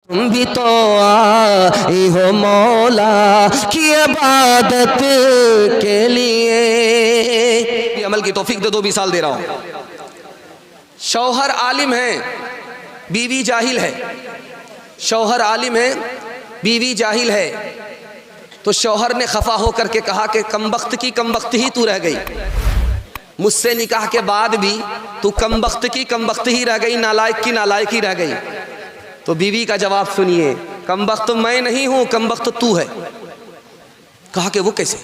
तुम भी तो आए हो मौला की इबादत के लिए। अमल की तौफीक दे दो, मिसाल दे रहा हूं। शौहर आलिम है, बीवी जाहिल है। शौहर आलिम है, बीवी जाहिल है। तो शौहर ने खफा होकर के कहा कि कमबख्त की कमबख्त ही तू रह गई, मुझसे निकाह के बाद भी तू कमबख्त की कमबख्त ही रह गई, नालायक की नालायक ही रह गई। तो बीवी का जवाब सुनिए, कमबख्त मैं नहीं हूं, कमबख्त तू है। कहा कि वो कैसे?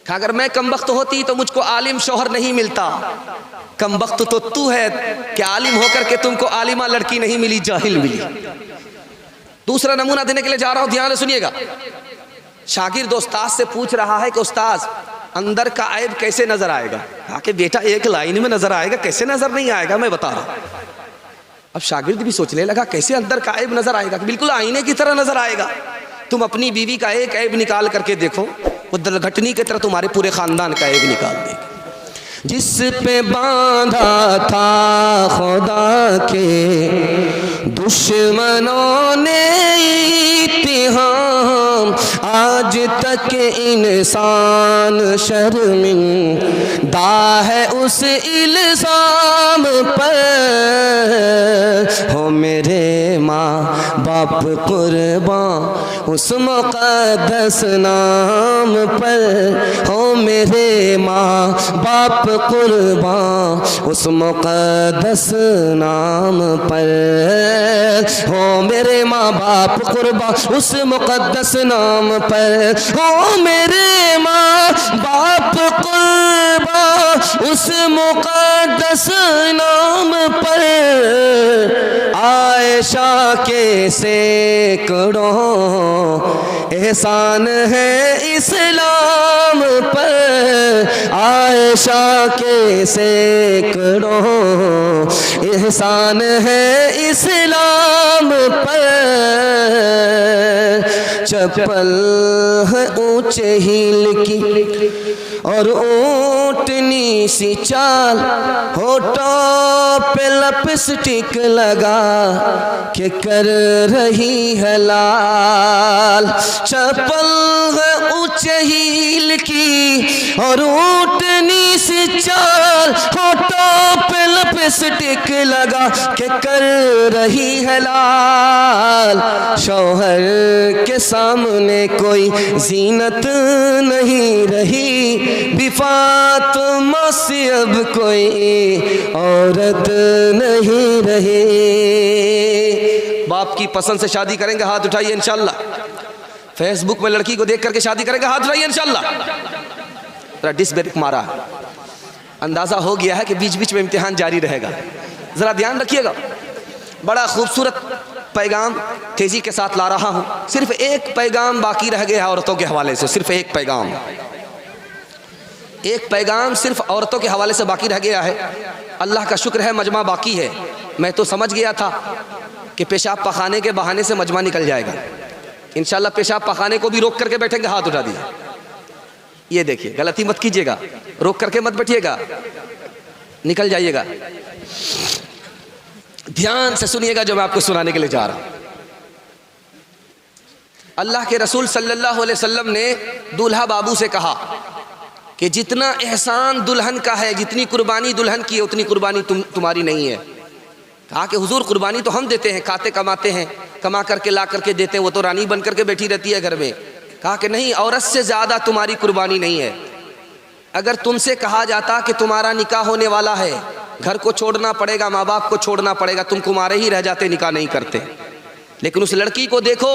कहा अगर मैं कमबख्त होती तो मुझको आलिम शौहर नहीं मिलता, कमबख्त तो तू है कि आलिम होकर के तुमको आलिमा लड़की नहीं मिली, जाहिल मिली। दूसरा नमूना देने के लिए जा रहा हूं, ध्यान से सुनिएगा। शागिर्द उस्ताद से पूछ रहा है कि उस्ताद अंदर का ऐब कैसे नजर आएगा? कहा कि बेटा एक लाइन में नजर आएगा, कैसे नजर नहीं आएगा, मैं बता रहा हूं। अब शागिर्द भी सोचने लगा कैसे अंदर का ऐब नजर आएगा? बिल्कुल आईने की तरह नजर आएगा। तुम अपनी बीवी का एक ऐब निकाल करके देखो, वो दलघटनी की तरह तुम्हारे पूरे खानदान का ऐब निकाल देगी। जिस पे बांधा था खुदा के दुश्मनों ने इत्तिहाम, आज तक इंसान शर्मिंदा है उस इल्जाम पर। हो मेरे माँ बाप कुर्बान उस मुक़द्दस नाम पर, हो मेरे माँ बाप कुर्बान उस मुक़द्दस नाम पर। हो मेरे माँ बाप कुर्बान उस मुक़द्दस नाम पर, हो मेरे माँ बाप कुर्बान उस मुक़द्दस नाम पर। आयशा के सैकड़ों एहसान है इस्लाम पर, आयशा के सैकड़ों एहसान है इस्लाम पर। चप्पल है ऊंचे हील की और ऊंटनी सी चाल, होठों पे लिपस्टिक लगा के कर रही है लाल। चप्पल है ऊंचे हील की और ऊंटनी सी चाल, होठों पे लिपस्टिक लगा के कर रही है लाल। शौहर के सामने कोई जीनत नहीं रही, बिफातिमा से अब कोई औरत नहीं रही। बाप की पसंद से शादी करेंगे, हाथ उठाइए इंशाल्लाह। फेसबुक में लड़की को देख करके शादी करेंगे, हाथ उठाइए इंशाल्लाह। जरा डिस ब्रेक मारा, अंदाजा हो गया है कि बीच बीच में इम्तिहान जारी रहेगा, जरा ध्यान रखिएगा। बड़ा खूबसूरत पैगाम तेजी के साथ ला रहा हूं। सिर्फ एक पैगाम बाकी रह गया औरतों के हवाले से, सिर्फ एक पैगाम, एक पैगाम सिर्फ औरतों के हवाले से बाकी रह गया है। अल्लाह का शुक्र है मजमा बाकी है। मैं तो समझ गया था कि पेशाब पखाने के बहाने से मजमा निकल जाएगा। इंशाल्लाह पेशाब पखाने को भी रोक करके बैठेंगे, हाथ उठा दीजिए। ये देखिए, गलती मत कीजिएगा, रोक करके मत बैठिएगा, निकल जाइएगा। ध्यान से सुनिएगा जो मैं आपको सुनाने के लिए जा रहा हूं। अल्लाह के रसूल सल्लल्लाहु अलैहि वसल्लम ने दूल्हा बाबू से कहा कि जितना एहसान दुल्हन का है, जितनी कुर्बानी दुल्हन की है, उतनी कुर्बानी तुम्हारी नहीं है। कहा कि हुजूर कुर्बानी तो हम देते हैं, खाते कमाते हैं, कमा करके ला करके देते हैं, वो तो रानी बन करके बैठी रहती है घर में। कहा कि नहीं, औरत से ज़्यादा तुम्हारी कुर्बानी नहीं है। अगर तुमसे कहा जाता कि तुम्हारा निकाह होने वाला है, घर को छोड़ना पड़ेगा, माँ बाप को छोड़ना पड़ेगा, तुम कुंवारे ही रह जाते, निकाह नहीं करते। लेकिन उस लड़की को देखो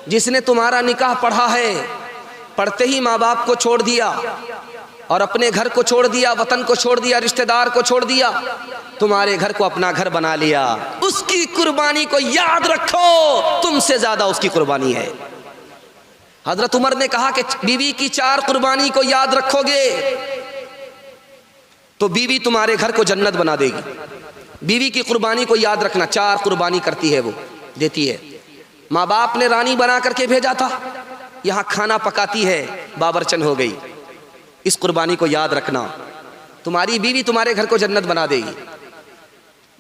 जिसने तुम्हारा निकाह पढ़ा है, पढ़ते ही माँ बाप को छोड़ दिया और अपने घर को छोड़ दिया, वतन को छोड़ दिया, रिश्तेदार को छोड़ दिया, तुम्हारे घर को अपना घर बना लिया। उसकी कुर्बानी को याद रखो, तुमसे ज्यादा उसकी कुर्बानी है। हजरत उमर ने कहा कि बीवी की 4 कुर्बानी को याद रखोगे तो बीवी तुम्हारे घर को जन्नत बना देगी। बीवी की कुर्बानी को याद रखना, 4 कुर्बानी करती है, वो देती है। माँ बाप ने रानी बना करके भेजा था, यहाँ खाना पकाती है, बाबरचन हो गई। इस कुर्बानी को याद रखना, तुम्हारी बीवी तुम्हारे घर को जन्नत बना देगी।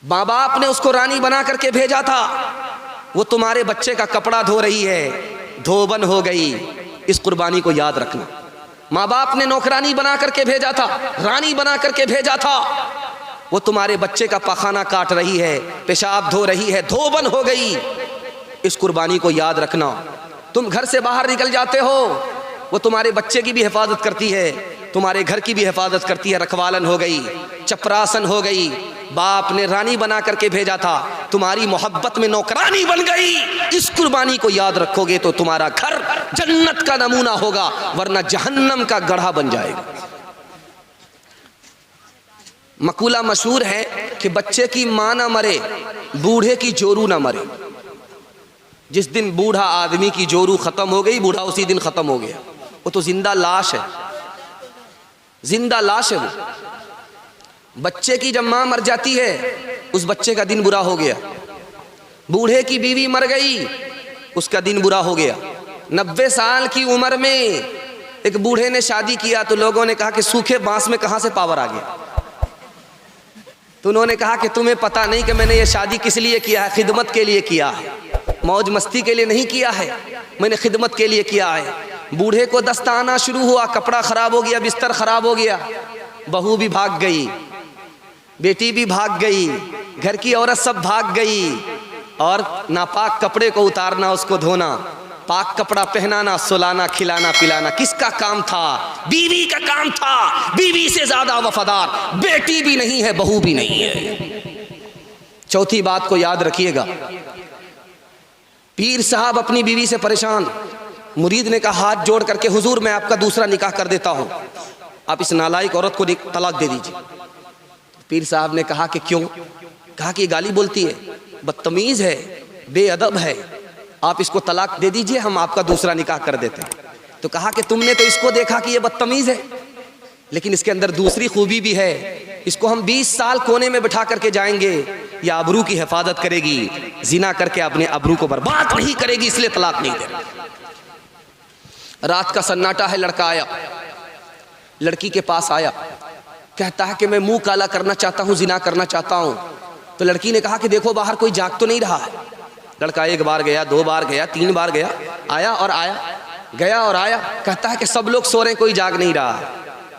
माँ बाप ने उसको रानी बना करके भेजा था, वो तुम्हारे बच्चे का कपड़ा धो रही है, धोबन हो गई। इस कुर्बानी को याद रखना। माँ बाप ने नौकरानी बना करके भेजा था, रानी बना करके भेजा था, वो तुम्हारे बच्चे का पखाना काट रही है, पेशाब धो रही है, धोबन हो गई। इस कुर्बानी को याद रखना। तुम घर से बाहर निकल जाते हो, वो तुम्हारे बच्चे की भी हिफाजत करती है, तुम्हारे घर की भी हिफाजत करती है। रखवालन हो गई, चपरासन हो गई। बाप ने रानी बना करके भेजा था, तुम्हारी मोहब्बत में नौकरानी बन गई। इस कुर्बानी को याद रखोगे तो तुम्हारा घर जन्नत का नमूना होगा, वरना जहन्नम का गढ़ा बन जाएगा। मकूला मशहूर है कि बच्चे की मां ना मरे, बूढ़े की जोरू ना मरे। जिस दिन बूढ़ा आदमी की जोरू खत्म हो गई, बूढ़ा उसी दिन खत्म हो गया। वो तो जिंदा लाश है, जिंदा लाश है वो। बच्चे की जब मां मर जाती है, उस बच्चे का दिन बुरा हो गया। बूढ़े की बीवी मर गई, उसका दिन बुरा हो गया। 90 साल की उम्र में एक बूढ़े ने शादी किया तो लोगों ने कहा कि सूखे बांस में कहां से पावर आ गया। तो उन्होंने कहा कि तुम्हें पता नहीं कि मैंने ये शादी किस लिए किया है, खिदमत के लिए किया है, मौज मस्ती के लिए नहीं किया है, मैंने खिदमत के लिए किया है। बूढ़े को दस्त आना शुरू हुआ, कपड़ा खराब हो गया, बिस्तर खराब हो गया, बहू भी भाग गई, बेटी भी भाग गई, घर की औरत सब भाग गई। और नापाक कपड़े को उतारना, उसको धोना, पाक कपड़ा पहनाना, सुलाना, खिलाना, पिलाना किसका काम था? बीवी का काम था। बीवी से ज्यादा वफादार बेटी भी नहीं है, बहू भी नहीं है। चौथी बात को याद रखिएगा। पीर साहब अपनी बीवी से परेशान, मुरीद ने कहा हाथ जोड़ करके, हुजूर मैं आपका दूसरा निकाह कर देता हूं, आप इस नालायक औरत को तलाक दे दीजिए। पीर साहब ने कहा कि क्यों? कहा कि ये गाली बोलती है, बदतमीज है, बेअदब है, आप इसको तलाक दे दीजिए, हम आपका दूसरा निकाह कर देते हैं। तो कहा कि तुमने तो इसको देखा कि ये बदतमीज है, लेकिन इसके अंदर दूसरी खूबी भी है, इसको हम 20 साल कोने में बिठा करके जाएंगे, या अबरू की हिफाजत करेगी, जिना करके अपने अबरू को बर्बाद नहीं करेगी, इसलिए तलाक नहीं दे रहा। रात का सन्नाटा है, लड़का आया, लड़की के पास आया, कहता है कि मैं मुंह काला करना चाहता हूं, जिना करना चाहता हूं। तो लड़की ने कहा कि देखो बाहर कोई जाग तो नहीं रहा है। लड़का 1 बार गया, 2 बार गया, 3 बार गया, आया और आया, गया और आया, कहता है कि सब लोग सो रहे, कोई जाग नहीं रहा।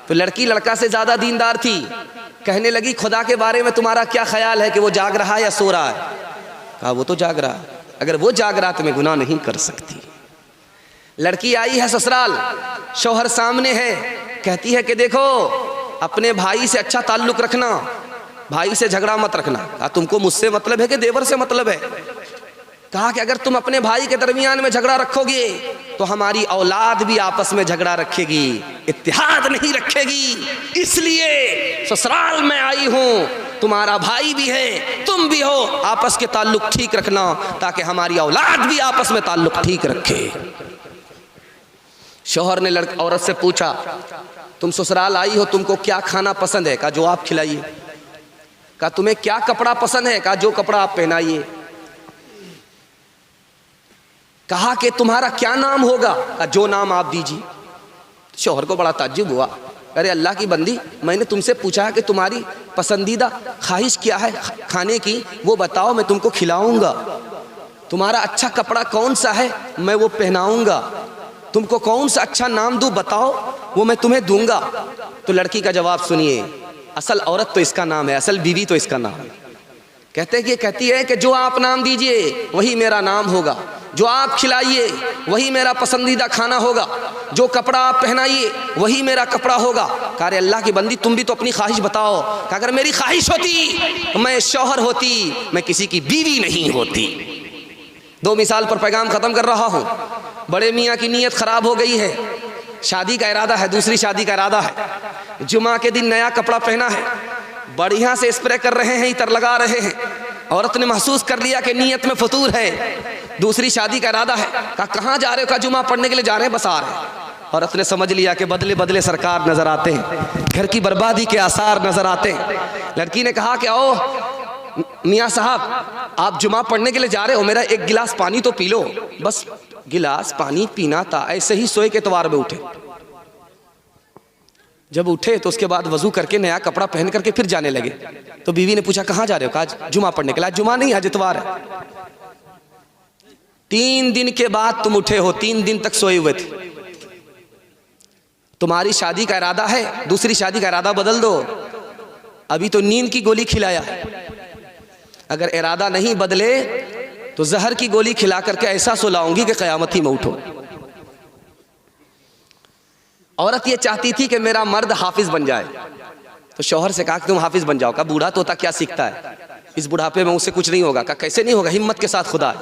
तो लड़की लड़का से ज्यादा दीनदार थी, कहने लगी खुदा के बारे में तुम्हारा क्या ख्याल है कि वो जाग रहा है या सो रहा है? कहा वो तो जाग रहा है, अगर वो जाग रहा तो मैं गुनाह नहीं कर सकती। लड़की आई है ससुराल, शौहर सामने है, कहती है कि देखो अपने भाई से अच्छा ताल्लुक रखना, भाई से झगड़ा मत रखना। कहा तुमको मुझसे मतलब है कि देवर से मतलब है? कहा कि अगर तुम अपने भाई के दरमियान में झगड़ा रखोगे तो हमारी औलाद भी आपस में झगड़ा रखेगी, इत्तेहाद नहीं रखेगी। इसलिए ससुराल में आई हूं, तुम्हारा भाई भी है, तुम भी हो, आपस के ताल्लुक ठीक रखना, ताकि हमारी औलाद भी आपस में ताल्लुक ठीक रखे। शौहर ने औरत से पूछा तुम ससुराल आई हो, तुमको क्या खाना पसंद है? कहा जो आप खिलाइए। कहा तुम्हें क्या कपड़ा पसंद है? कहा जो कपड़ा आप पहनाइए। कहा कि तुम्हारा क्या नाम होगा? कहा जो नाम आप दीजिए। शौहर को बड़ा ताज्जुब हुआ, अरे अल्लाह की बंदी, मैंने तुमसे पूछा है कि तुम्हारी पसंदीदा ख्वाहिश क्या है खाने की, वो बताओ, मैं तुमको खिलाऊंगा। तुम्हारा अच्छा कपड़ा कौन सा है, मैं वो पहनाऊंगा। तुमको कौन सा अच्छा नाम दूं, बताओ, वो मैं तुम्हें दूंगा। तो लड़की का जवाब सुनिए, असल औरत तो इसका नाम है, असल बीवी तो इसका नाम है। कहती है कि जो आप नाम दीजिए वही मेरा नाम होगा, जो आप खिलाइए वही मेरा पसंदीदा खाना होगा, जो कपड़ा आप पहनाइए वही मेरा कपड़ा होगा। कहा रे अल्लाह की बंदी, तुम भी तो अपनी ख्वाहिश बताओ। कहा अगर मेरी ख्वाहिश होती मैं शौहर होती, मैं किसी की बीवी नहीं होती। 2 मिसाल पर पैगाम खत्म कर रहा हूँ। बड़े मियाँ की नीयत खराब हो गई है, शादी का इरादा है, दूसरी शादी का इरादा है, जुमा के दिन नया कपड़ा पहना है, बढ़िया से स्प्रे कर रहे हैं, इतर लगा रहे हैं। औरत ने महसूस कर लिया कि नीयत में फतूर है, दूसरी शादी का इरादा है। कहा कहाँ जा रहे हो? कहा जुमा पढ़ने के लिए जा रहे हैं, बस आ रहे हैं। औरत ने समझ लिया कि बदले बदले सरकार नजर आते हैं, घर की बर्बादी के आसार नजर आते हैं। लड़की ने कहा कि आओ मियाँ साहब, आप जुमा पढ़ने के लिए जा रहे हो, मेरा 1 गिलास पानी तो पी लो। बस गिलास पानी पीना था, ऐसे ही सोए के इतवार में उठे। जब उठे तो उसके बाद वजू करके नया कपड़ा पहन करके फिर जाने लगे। तो बीवी ने पूछा कहाँ जा रहे हो? कहा जुमा पढ़ने के लिए। आज जुमा नहीं, आज इतवार है। 3 दिन के बाद तुम उठे हो, 3 दिन तक सोए हुए थे। तुम्हारी शादी का इरादा है, दूसरी शादी का इरादा बदल दो। अभी तो नींद की गोली खिलाया, अगर इरादा नहीं बदले तो जहर की गोली खिला करके ऐसा सुलाऊंगी कि कयामत ही में उठो। औरत ये चाहती थी कि मेरा मर्द हाफिज बन जाए, तो शौहर से कहा कि तुम हाफिज बन जाओ। कहा बूढ़ा तोता क्या सीखता है, इस बुढ़ापे में उससे कुछ नहीं होगा। कहा कैसे नहीं होगा, हिम्मत के साथ खुदा है।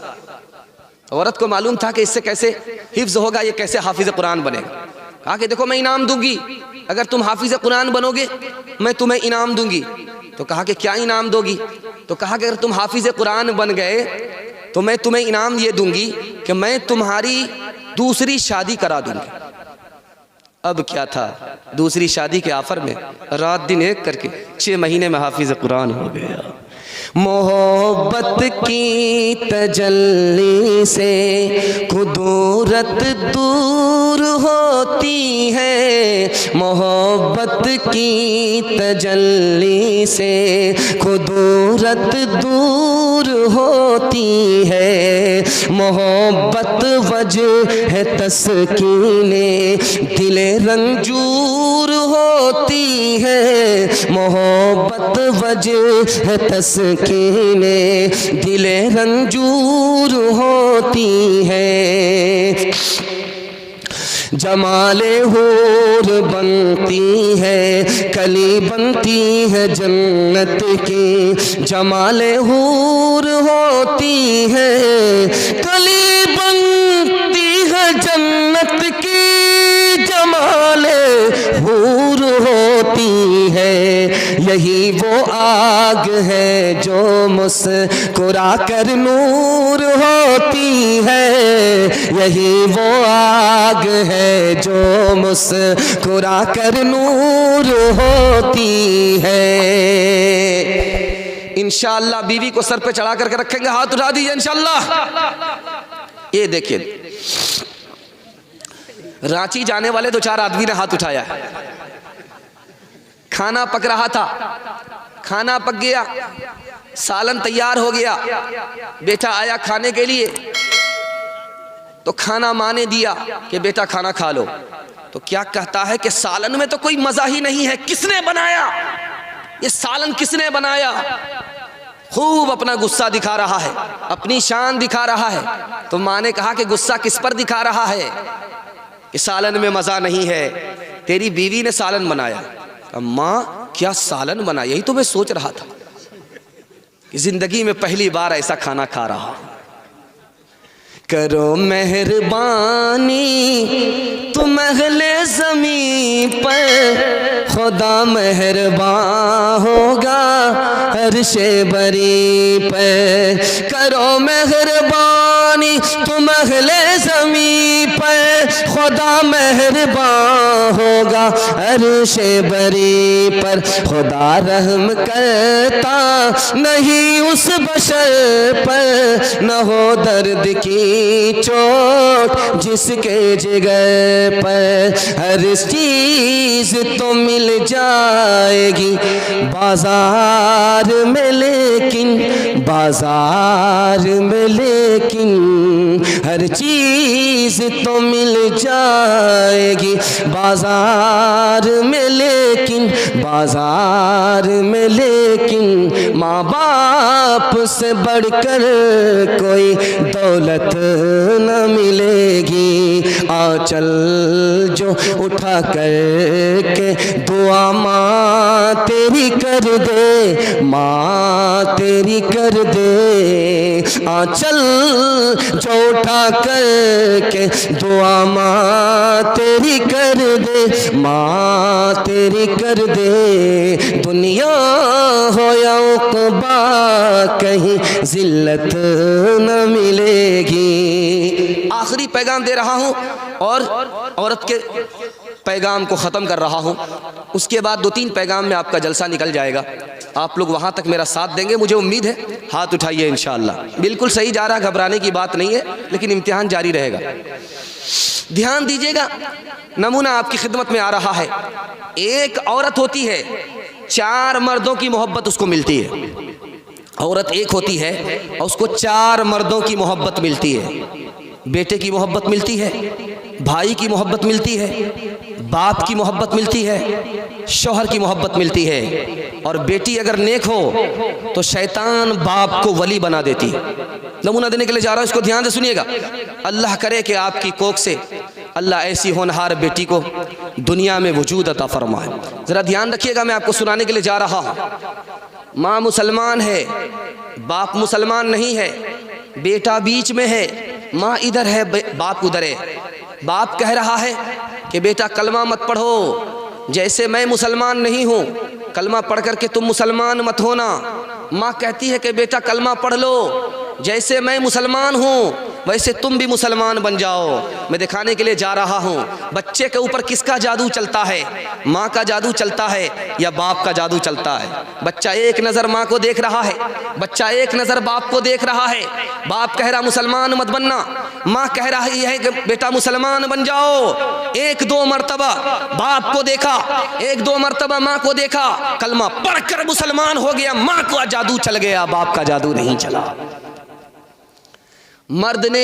औरत को मालूम था कि इससे कैसे हिफ्ज होगा, ये कैसे हाफिज कुरान बनेगा। कहा कि देखो मैं इनाम दूंगी, अगर तुम हाफिज कुरान बनोगे मैं तुम्हें इनाम दूंगी। तो कहा कि क्या इनाम दोगी? तो कहा कि अगर तुम हाफिज कुरान बन गए तो मैं तुम्हें इनाम ये दूंगी कि मैं तुम्हारी दूसरी शादी करा दूंगी। अब क्या था, दूसरी शादी के ऑफर में रात दिन एक करके 6 महीने में हाफिज कुरान हो गया। मोहब्बत की तजल्ली से कुदरत दूर होती है, मोहब्बत की तजल्ली से कुदरत दूर होती है। मोहब्बत वजह है तस्कीने दिले रंजूर होती है, मोहब्बत वजह है तस्कीने दिले रंजूर होती है। जमाले हूर बनती है, कली बनती है जन्नत की। जमाले हूर होती है, कली बनती है जन्नत की। जमाले हूर होती है, यही वो आग है जो मुस्कुरा कर नूर होती है। यही वो आग है जो मुस्कुरा कर नूर होती है। इंशाअल्लाह बीवी को सर पे चढ़ा करके रखेंगे, हाथ उठा दीजिए इंशाअल्लाह। ये देखिए रांची जाने वाले 2-4 आदमी ने हाथ उठाया है। खाना पक रहा था, खाना पक गया, सालन तैयार हो गया, बेटा आया खाने के लिए, तो खाना माँ ने दिया कि बेटा खाना खा लो। तो क्या कहता है कि सालन में तो कोई मजा ही नहीं है, किसने बनाया ये सालन, किसने बनाया? खूब अपना गुस्सा दिखा रहा है, अपनी शान दिखा रहा है। तो माँ ने कहा कि गुस्सा किस पर दिखा रहा है? कि सालन में मजा नहीं है, तेरी बीवी ने सालन बनाया। माँ क्या सालन बना? यही तो मैं सोच रहा था कि जिंदगी में पहली बार ऐसा खाना खा रहा। करो मेहरबानी तुम अहले ज़मीं पर, खुदा मेहरबान होगा अर्शे बरी पर। करो मेहरबानी तुम अहले ज़मीं पर, खुदा मेहरबान होगा अर्शे बरी पर। खुदा रहम करता नहीं उस बशर पर, न हो दर्द की चोट जिसके जिगर पर। हर चीज तो मिल जाएगी बाजार में, लेकिन बाजार में लेकिन हर चीज तो मिल जाएगी बाजार में, लेकिन बाजार में लेकिन माँ बाप से बढ़कर कोई दौलत न मिलेगी। आंचल जो उठा कर के दुआ माँ तेरी कर दे, माँ तेरी कर दे। आंचल जो उठा कर के दुआ माँ तेरी कर दे, माँ तेरी कर दे। दुनिया हो या उक़बा कहीं जिल्लत न मिलेगी। आखिरी पैगाम दे रहा हूं और औरत के पैगाम को ख़त्म कर रहा हूं। उसके बाद 2-3 पैगाम में आपका जलसा निकल जाएगा। आप लोग वहां तक मेरा साथ देंगे, मुझे उम्मीद है। हाथ उठाइए इंशाअल्लाह। बिल्कुल सही जा रहा है, घबराने की बात नहीं है, लेकिन इम्तिहान जारी रहेगा। ध्यान दीजिएगा, नमूना आपकी खिदमत में आ रहा है। एक औरत होती है, 4 मर्दों की मोहब्बत उसको मिलती है। औरत एक होती है और उसको 4 मर्दों की मोहब्बत मिलती है। बेटे की मोहब्बत मिलती है, भाई की मोहब्बत मिलती है, बाप की मोहब्बत मिलती है, शौहर की मोहब्बत मिलती है। और बेटी अगर नेक हो तो शैतान बाप को वली बना देती है। नमूना देने के लिए जा रहा हूँ, इसको ध्यान से सुनिएगा। अल्लाह करे कि आपकी कोख से अल्लाह ऐसी होनहार बेटी को दुनिया में वजूद अता फरमाए। ज़रा ध्यान रखिएगा, मैं आपको सुनाने के लिए जा रहा हूँ। माँ मुसलमान है, बाप मुसलमान नहीं है, बेटा बीच में है, माँ इधर है, बाप उधर है। बाप कह रहा है कि बेटा कलमा मत पढ़ो, जैसे मैं मुसलमान नहीं हूँ कलमा पढ़ करके तुम मुसलमान मत होना। माँ कहती है कि बेटा कलमा पढ़ लो, जैसे मैं मुसलमान हूँ वैसे तुम भी मुसलमान बन जाओ। मैं दिखाने के लिए जा रहा हूँ बच्चे के ऊपर किसका जादू चलता है, माँ का जादू चलता है या बाप का जादू चलता है। बच्चा एक नज़र माँ को देख रहा है, बच्चा एक नज़र बाप को देख रहा है। बाप कह रहा मुसलमान मत बनना, माँ कह रही है कि बेटा मुसलमान बन जाओ। 1-2 मरतबा बाप को देखा, 1-2 मरतबा माँ को देखा, कलमा पढ़कर मुसलमान हो गया। माँ का जादू चल गया, बाप का जादू नहीं चला। मर्द ने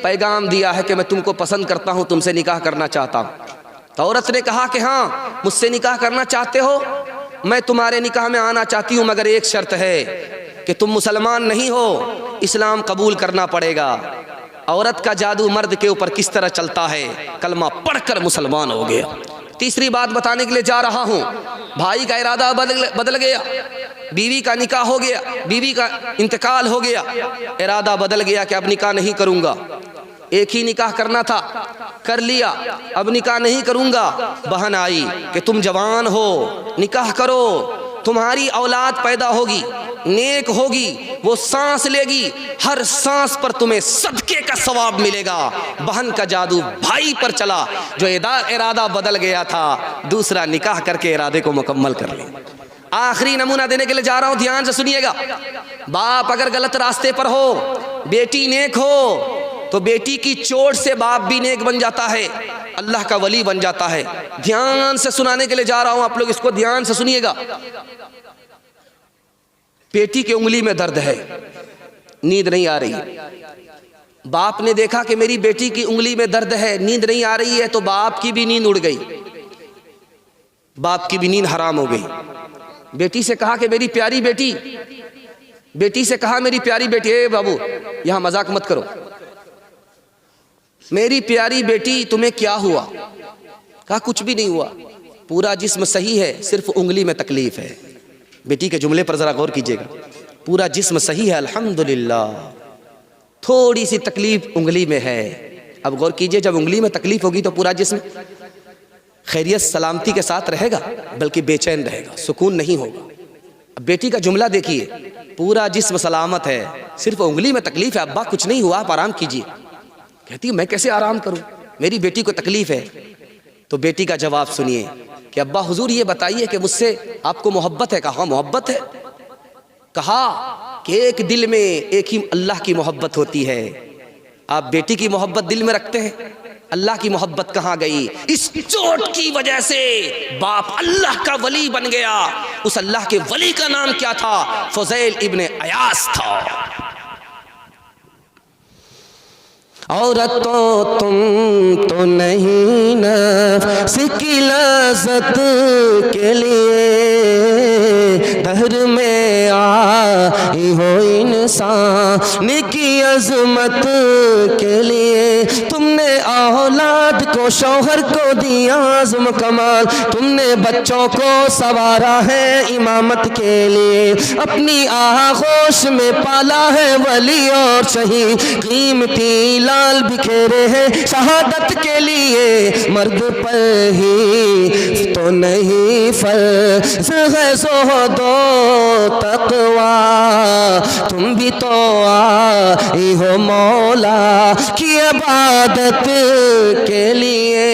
पैगाम दिया है कि मैं तुमको पसंद करता हूं, तुमसे निकाह करना चाहता हूं। तो औरत ने कहा कि हाँ मुझसे निकाह करना चाहते हो, मैं तुम्हारे निकाह में आना चाहती हूं, मगर एक शर्त है कि तुम मुसलमान नहीं हो, इस्लाम कबूल करना पड़ेगा। औरत का जादू मर्द के ऊपर किस तरह चलता है, कलमा पढ़कर मुसलमान हो गया। तीसरी बात बताने के लिए जा रहा हूं, भाई का इरादा बदल गया, बीवी का निकाह हो गया, बीवी का इंतकाल हो गया, इरादा बदल गया कि अब निकाह नहीं करूंगा। एक ही निकाह करना था, कर लिया, अब निकाह नहीं करूंगा। बहन आई कि तुम जवान हो, निकाह करो, तुम्हारी औलाद पैदा होगी, नेक होगी, वो सांस लेगी, हर सांस पर तुम्हें सदके का सवाब मिलेगा। बहन का जादू भाई पर चला, जो इरादा बदल गया था, दूसरा निकाह करके इरादे को मुकम्मल कर ले। आखिरी नमूना देने के लिए जा रहा हूं, ध्यान से सुनिएगा। बाप अगर गलत रास्ते पर हो, बेटी नेक हो, तो बेटी की चोट से बाप भी नेक बन जाता है, अल्लाह का वली बन जाता है। ध्यान से सुनाने के लिए जा रहा हूं, आप लोग इसको ध्यान से सुनिएगा। बेटी की उंगली में दर्द है, नींद नहीं आ रही। बाप ने देखा कि मेरी बेटी की उंगली में दर्द है, नींद नहीं आ रही है, तो बाप की भी नींद उड़ गई, बाप की भी नींद हराम हो गई। बेटी से कहा कि मेरी प्यारी बेटी, बेटी से कहा मेरी प्यारी बेटी, ए बाबू यहां मजाक मत करो, मेरी प्यारी बेटी तुम्हें क्या हुआ? कहा कुछ भी नहीं हुआ, पूरा जिस्म सही है, सिर्फ उंगली में तकलीफ है। बेटी के जुमले पर जरा गौर कीजिएगा, पूरा जिस्म सही है अल्हम्दुलिल्लाह, थोड़ी सी तकलीफ उंगली में है। अब गौर कीजिए, जब उंगली में तकलीफ होगी तो पूरा जिस्म खैरियत सलामती के साथ रहेगा, बल्कि बेचैन रहेगा, सुकून नहीं होगा। अब बेटी का जुमला देखिए, पूरा जिस्म सलामत है, सिर्फ उंगली में तकलीफ है, अब्बा कुछ नहीं हुआ, आप आराम कीजिए। कहती है मैं कैसे आराम करूं, मेरी बेटी को तकलीफ है। तो बेटी का जवाब सुनिए कि अब्बा हुजूर ये बताइए कि मुझसे आपको मोहब्बत है? कहा मोहब्बत है। कहा कि एक दिल में एक ही अल्लाह की मोहब्बत होती है। आप बेटी की मोहब्बत दिल में रखते हैं, अल्लाह की मोहब्बत कहाँ गई? इस चोट की वजह से बाप अल्लाह का वली बन गया। उस अल्लाह के वली का नाम क्या था? फुज़ैल इब्ने अयास था। औरतों तुम तो नहीं नफ्स की लज़्ज़त के लिए दहर में आई हो इंसान की अज़मत के लिए। तुमने औलाद को शौहर को दिया आज़म कमाल, तुमने बच्चों को सवारा है इमामत के लिए, अपनी आगोश में पाला है वली और शहीद, कीमती लाल बिखेरे हैं शहादत के लिए। मर्द पर ही तो नहीं फर्ज है ज़ुहदो तक़वा, तुम भी तो आई हो मौला की इबादत के लिए।